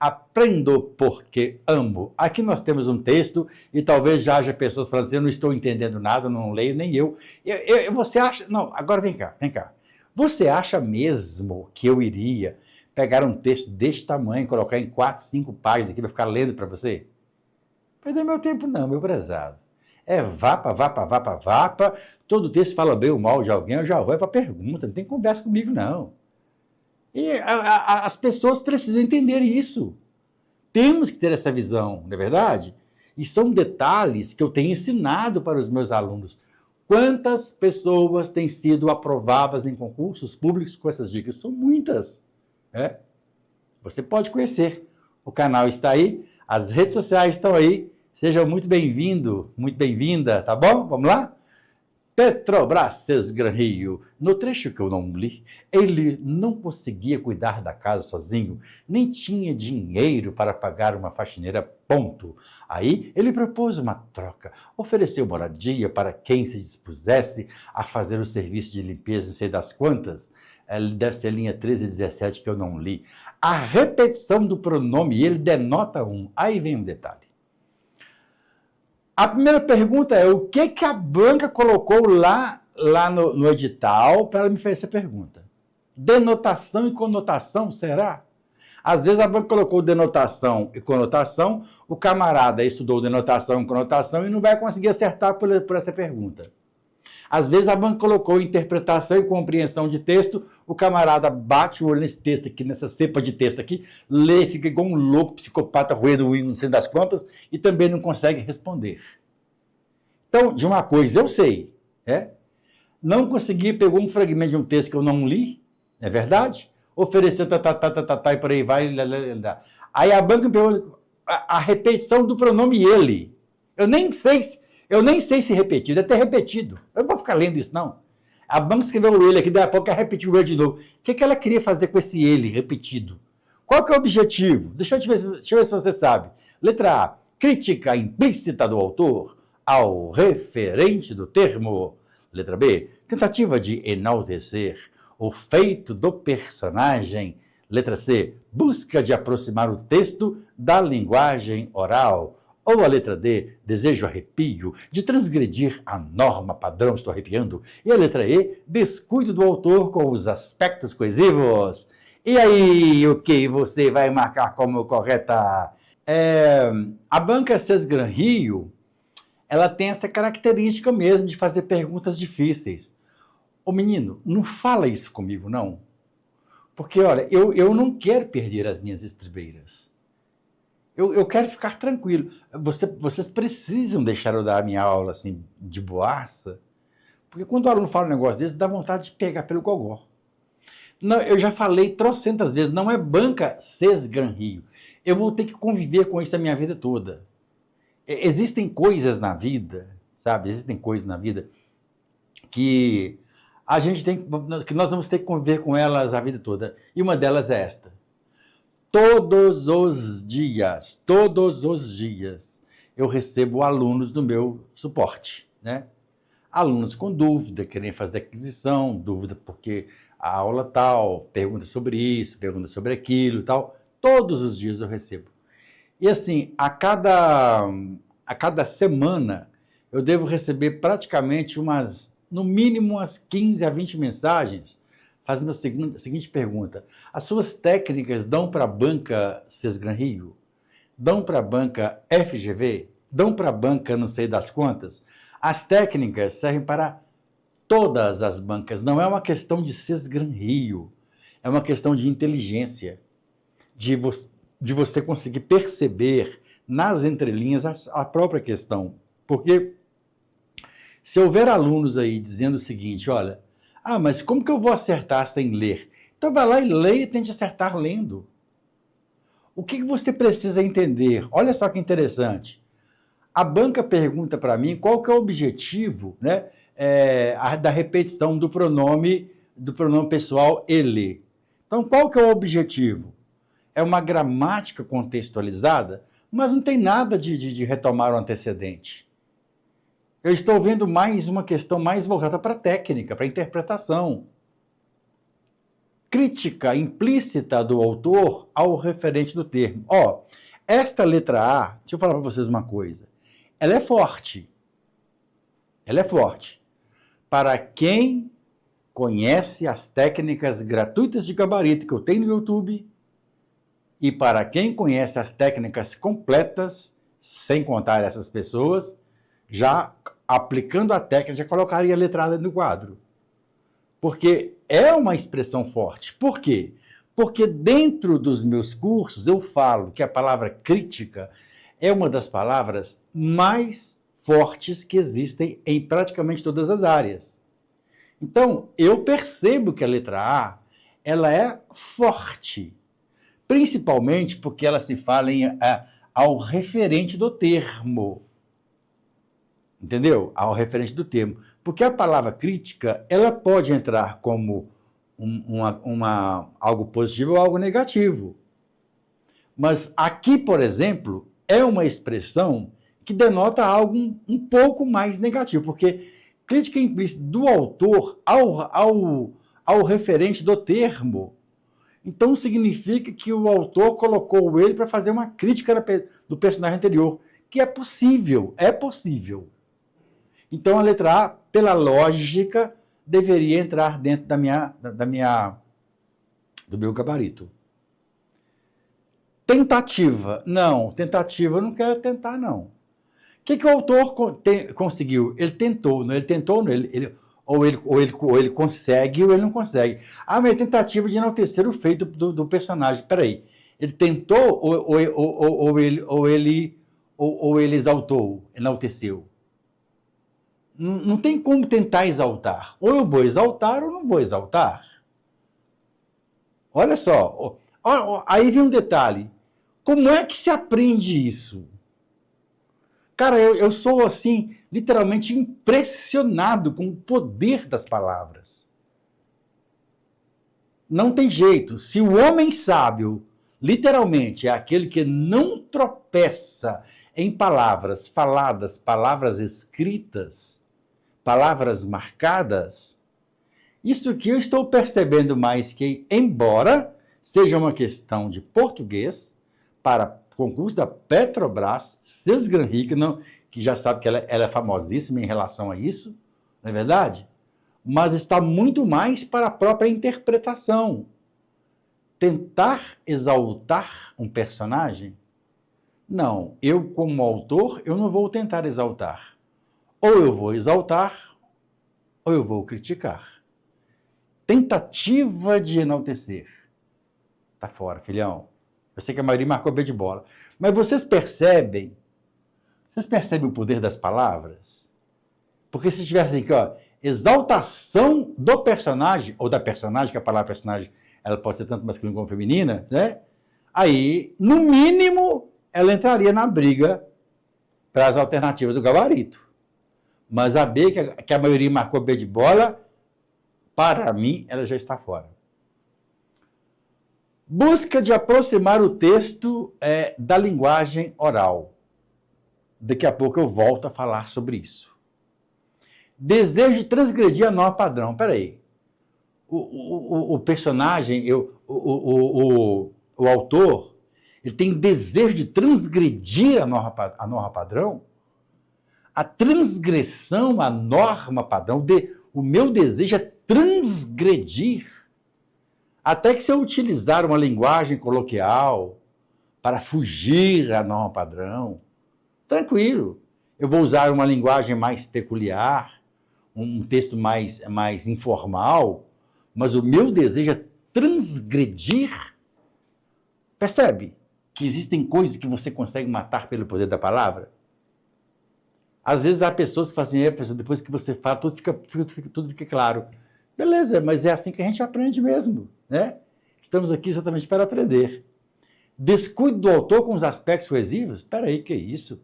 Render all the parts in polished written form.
Aprendo porque amo. Aqui nós temos um texto e talvez já haja pessoas falando assim, eu não estou entendendo nada, não leio nem eu. Você acha... Não, agora vem cá, vem cá. Você acha mesmo que eu iria pegar um texto deste tamanho, colocar em 4, 5 páginas aqui para ficar lendo para você? Perder meu tempo não, meu prezado. É vapa, vapa, vapa, vapa. Todo texto fala bem ou mal de alguém, eu já vou para a pergunta, não tem conversa comigo não. E as pessoas precisam entender isso. Temos que ter essa visão, não é verdade? E são detalhes que eu tenho ensinado para os meus alunos. Quantas pessoas têm sido aprovadas em concursos públicos com essas dicas? São muitas. Né? Você pode conhecer. O canal está aí, as redes sociais estão aí. Seja muito bem-vindo, muito bem-vinda, tá bom? Vamos lá? Petrobras Sesgran-Rio. No trecho que eu não li, ele não conseguia cuidar da casa sozinho, nem tinha dinheiro para pagar uma faxineira, ponto. Aí ele propôs uma troca, ofereceu moradia para quem se dispusesse a fazer o serviço de limpeza, não sei das quantas. Deve ser linha 13 e 17 que eu não li. A repetição do pronome, ele denota um. Aí vem um detalhe. A primeira pergunta é, o que a banca colocou lá no edital para ela me fazer essa pergunta? Denotação e conotação, será? Às vezes a banca colocou denotação e conotação, o camarada estudou denotação e conotação e não vai conseguir acertar por essa pergunta. Às vezes a banca colocou interpretação e compreensão de texto, o camarada bate o olho nesse texto aqui, nessa cepa de texto aqui, lê, fica igual um louco, psicopata, roendo o não sei das quantas, e também não consegue responder. Então, de uma coisa eu sei, não consegui, pegou um fragmento de um texto que eu não li, é verdade? Ofereceu, e por aí vai, Aí a banca me pergunta a repetição do pronome ele. Eu nem sei se repetiu, deve ter repetido. Eu não vou ficar lendo isso, não. A banca escreveu o ele aqui, daqui a pouco ela repetiu o ele de novo. O que ela queria fazer com esse ele repetido? Qual que é o objetivo? Deixa eu ver se você sabe. Letra A, crítica implícita do autor ao referente do termo. Letra B, tentativa de enaltecer o feito do personagem. Letra C, busca de aproximar o texto da linguagem oral. Ou a letra D, desejo arrepio, de transgredir a norma padrão, estou arrepiando. E a letra E, descuido do autor com os aspectos coesivos. E aí, o que você vai marcar como correta? A banca Sesgran-Rio, ela tem essa característica mesmo de fazer perguntas difíceis. Ô menino, não fala isso comigo, não. Porque, olha, eu não quero perder as minhas estribeiras. Eu quero ficar tranquilo. Vocês precisam deixar eu dar a minha aula assim, de boaça, porque quando o aluno fala um negócio desse, dá vontade de pegar pelo gogó. Não, eu já falei trocentas vezes, não é banca Sesgran-Rio. Eu vou ter que conviver com isso a minha vida toda. Existem coisas na vida, sabe? Existem coisas na vida que a gente que nós vamos ter que conviver com elas a vida toda. E uma delas é esta. Todos os dias, eu recebo alunos do meu suporte, né? Alunos com dúvida, querem fazer aquisição, dúvida porque a aula tal, pergunta sobre isso, pergunta sobre aquilo, tal. Todos os dias eu recebo. E assim, a cada semana, eu devo receber praticamente no mínimo umas 15 a 20 mensagens, fazendo a seguinte pergunta. As suas técnicas dão para a banca Sesgran-Rio? Dão para a banca FGV? Dão para a banca não sei das quantas? As técnicas servem para todas as bancas. Não é uma questão de Sesgran-Rio. É uma questão de inteligência, de você conseguir perceber nas entrelinhas a própria questão. Porque se houver alunos aí dizendo o seguinte, olha, mas como que eu vou acertar sem ler? Então vai lá e leia e tente acertar lendo. O que você precisa entender? Olha só que interessante. A banca pergunta para mim qual que é o objetivo, né, da repetição do pronome pessoal ele. Então, qual que é o objetivo? É uma gramática contextualizada, mas não tem nada de retomar o antecedente. Eu estou vendo mais uma questão mais voltada para a técnica, para a interpretação. crítica implícita do autor ao referente do termo. Ó, esta letra A, deixa eu falar para vocês uma coisa, ela é forte. Ela é forte. Para quem conhece as técnicas gratuitas de gabarito que eu tenho no YouTube e para quem conhece as técnicas completas, sem contar essas pessoas, já aplicando a técnica, já colocaria a letrada no quadro. Porque é uma expressão forte. Por quê? Porque dentro dos meus cursos eu falo que a palavra crítica é uma das palavras mais fortes que existem em praticamente todas as áreas. Então, eu percebo que a letra A, ela é forte, principalmente porque ela se fala ao referente do termo. Entendeu? Ao referente do termo. Porque a palavra crítica, ela pode entrar como algo positivo ou algo negativo. Mas aqui, por exemplo, é uma expressão que denota algo um pouco mais negativo, porque crítica implícita do autor ao referente do termo. Então, significa que o autor colocou ele para fazer uma crítica do personagem anterior, que é possível, é possível. Então, a letra A, pela lógica, deveria entrar dentro do meu gabarito. Tentativa. Não, tentativa eu não quero tentar, não. O que o autor conseguiu? Ele tentou, não? Ou ele consegue ou ele não consegue. Ah, mas é tentativa de enaltecer o feito do personagem. Peraí, ele tentou ou ele exaltou, enalteceu? Não tem como tentar exaltar. Ou eu vou exaltar ou não vou exaltar. Olha só, aí vem um detalhe. Como é que se aprende isso? Cara, eu sou, assim, literalmente impressionado com o poder das palavras. Não tem jeito. Se o homem sábio, literalmente, é aquele que não tropeça em palavras faladas, palavras escritas, palavras marcadas, isso que eu estou percebendo mais que, embora seja uma questão de português, para concurso da Petrobras, Sesgran-Rica, que já sabe que ela é famosíssima em relação a isso, não é verdade? Mas está muito mais para a própria interpretação. Tentar exaltar um personagem? Não, eu como autor, eu não vou tentar exaltar. Ou eu vou exaltar, ou eu vou criticar. Tentativa de enaltecer. Tá fora, filhão. Eu sei que a maioria marcou B de bola. Mas vocês percebem o poder das palavras? Porque se tivesse aqui, ó, exaltação do personagem, ou da personagem, que a palavra personagem, ela pode ser tanto masculina como feminina, né? Aí, no mínimo, ela entraria na briga para as alternativas do gabarito. Mas a B, que a maioria marcou B de bola, para mim, ela já está fora. Busca de aproximar o texto da linguagem oral. Daqui a pouco eu volto a falar sobre isso. Desejo de transgredir a norma padrão. Espera aí. O personagem, o autor, ele tem desejo de transgredir a norma padrão? A transgressão à norma padrão, o meu desejo é transgredir. Até que se eu utilizar uma linguagem coloquial para fugir à norma padrão, tranquilo. Eu vou usar uma linguagem mais peculiar, um texto mais informal, mas o meu desejo é transgredir. Percebe que existem coisas que você consegue matar pelo poder da palavra? Às vezes há pessoas que falam assim, depois que você fala, tudo fica claro. Beleza, mas é assim que a gente aprende mesmo, né? Estamos aqui exatamente para aprender. Descuido do autor com os aspectos coesivos? Espera aí, que é isso?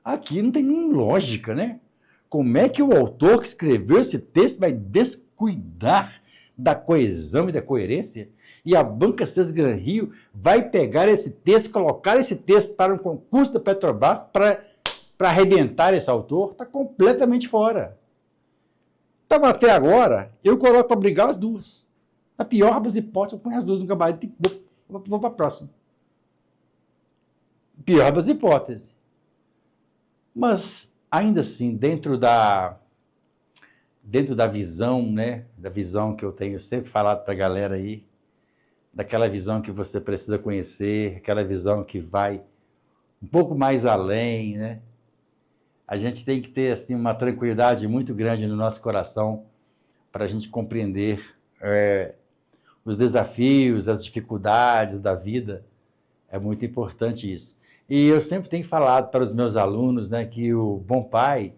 Aqui não tem nenhuma lógica, né? Como é que o autor que escreveu esse texto vai descuidar da coesão e da coerência? E a Banca Sesgran-Rio vai pegar esse texto, colocar esse texto para um concurso da Petrobras para arrebentar esse autor? Está completamente fora. Então, até agora, eu coloco para brigar as duas. Na pior das hipóteses, eu ponho as duas no gabarito e vou para a próxima. Pior das hipóteses. Mas, ainda assim, dentro da visão, né? Da visão que eu tenho sempre falado para a galera aí, daquela visão que você precisa conhecer, aquela visão que vai um pouco mais além, né? A gente tem que ter assim, uma tranquilidade muito grande no nosso coração para a gente compreender os desafios, as dificuldades da vida. É muito importante isso. E eu sempre tenho falado para os meus alunos, né, que o bom pai,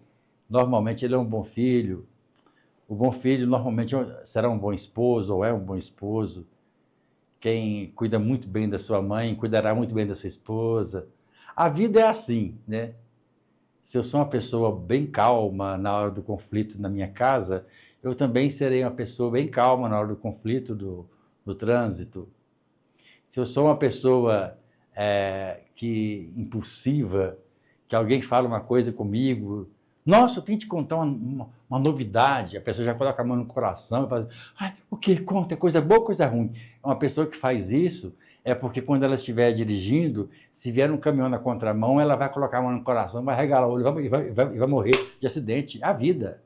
normalmente, ele é um bom filho. O bom filho, normalmente, será um bom esposo ou é um bom esposo. Quem cuida muito bem da sua mãe, cuidará muito bem da sua esposa. A vida é assim, né? Se eu sou uma pessoa bem calma na hora do conflito na minha casa, eu também serei uma pessoa bem calma na hora do conflito do trânsito. Se eu sou uma pessoa impulsiva, que alguém fala uma coisa comigo, nossa, eu tenho que te contar uma novidade, a pessoa já coloca a mão no coração e fala, ai, o que? Conta, é coisa boa ou coisa ruim? Uma pessoa que faz isso é porque quando ela estiver dirigindo, se vier um caminhão na contramão, ela vai colocar a mão no coração, vai regalar o olho e vai morrer de acidente. É a vida.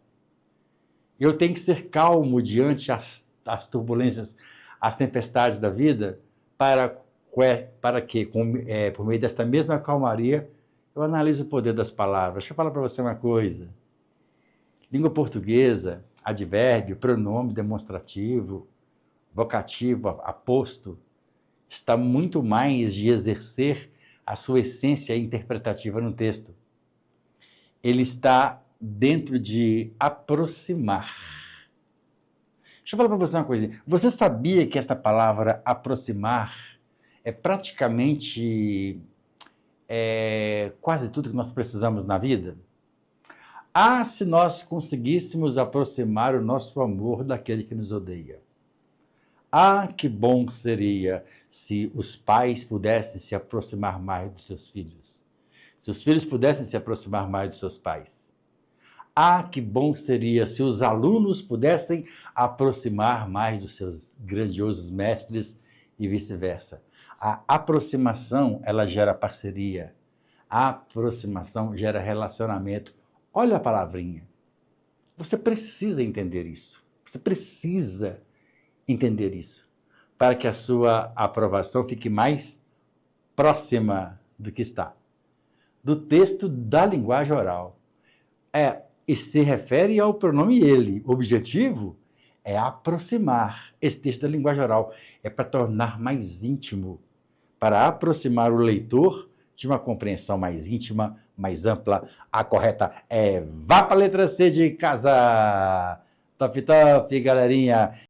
Eu tenho que ser calmo diante as turbulências, as tempestades da vida, para que, por meio desta mesma calmaria, eu analiso o poder das palavras. Deixa eu falar para você uma coisa. Língua portuguesa, advérbio, pronome demonstrativo, vocativo, aposto, está muito mais de exercer a sua essência interpretativa no texto. Ele está dentro de aproximar. Deixa eu falar para você uma coisa. Você sabia que essa palavra aproximar é praticamente quase tudo que nós precisamos na vida? Ah, se nós conseguíssemos aproximar o nosso amor daquele que nos odeia. Ah, que bom seria se os pais pudessem se aproximar mais dos seus filhos. Se os filhos pudessem se aproximar mais dos seus pais. Ah, que bom seria se os alunos pudessem aproximar mais dos seus grandiosos mestres e vice-versa. A aproximação, ela gera parceria. A aproximação gera relacionamento. Olha a palavrinha. Você precisa entender isso. Você precisa entender isso para que a sua aprovação fique mais próxima do que está. Do texto da linguagem oral. E se refere ao pronome ele. O objetivo é aproximar. Esse texto da linguagem oral é para tornar mais íntimo, para aproximar o leitor de uma compreensão mais íntima, mais ampla. A correta é vá para a letra C de casa. Top, top, galerinha.